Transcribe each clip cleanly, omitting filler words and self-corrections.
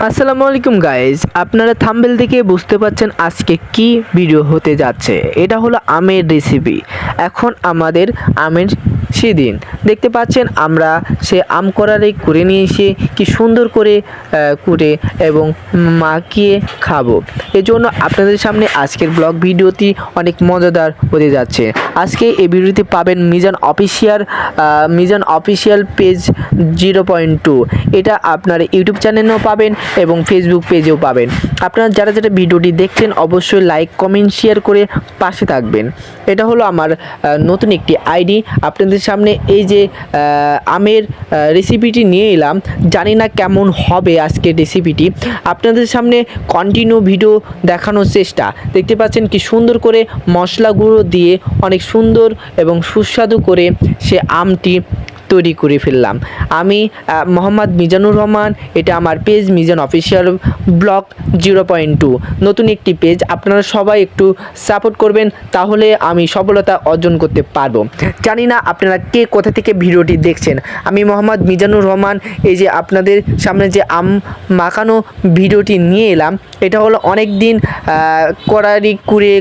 আসসালামু আলাইকুম গাইজ, আপনারা থাম্বনেল থেকে বুঝতে পারছেন আজকে কি ভিডিও হতে যাচ্ছে। এটা হলো আমের রেসিপি। এখন আমাদের আমের সেদিন দেখতে পাচ্ছেন আমরা সে আম করারে করে নিয়ে এসে কি সুন্দর করে কুটে এবং মাখিয়ে খাবো। এজন্য আপনাদের সামনে আজকের ব্লগ ভিডিওটি অনেক মজাদার হতে যাচ্ছে। আজকে এই ভিডিওতে পাবেন মিজান অফিসিয়াল পেজ 0.2। এটা আপনার ইউটিউব চ্যানেলেও পাবেন এবং ফেসবুক পেজেও পাবেন। আপনারা যারা ভিডিওটি দেখছেন অবশ্যই লাইক কমেন্ট শেয়ার করে পাশে থাকবেন। এটা হলো আমার নতুন একটি আইডি। আপনাদের সামনে এই যে আমের রেসিপিটি নিয়ে এলাম, জানি না কেমন হবে আজকের রেসিপিটি। আপনাদের সামনে কন্টিনিউ ভিডিও দেখানোর চেষ্টা। দেখতে পাচ্ছেন কি সুন্দর করে মশলা গুঁড়ো দিয়ে অনেক সুন্দর এবং সুস্বাদু করে সে আমটি তৈরি করে ফেললাম। আমি মোহাম্মদ মিজানুর রহমান। এটা আমার পেজ মিজান অফিসিয়াল ব্লগ 0.2, নতুন একটি পেজ। আপনারা সবাই একটু সাপোর্ট করবেন, তাহলে আমি সফলতা অর্জন করতে পারবো। জানি না আপনারা কে কোথা থেকে ভিডিওটি দেখছেন। আমি মোহাম্মদ মিজানুর রহমান। এই যে আপনাদের সামনে যে আম মাখানো ভিডিওটি নিয়ে এলাম, এটা হলো অনেক দিন কড়াই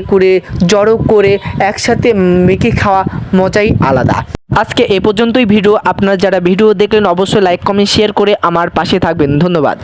কুড়ে জড়ো করে একসাথে মেখে খাওয়া মজাই আলাদা। আজকে এ পর্যন্তই ভিডিও। আপনারা যারা ভিডিও দেখলেন অবশ্যই লাইক কমেন্ট শেয়ার করে আমার পাশে থাকবেন। ধন্যবাদ।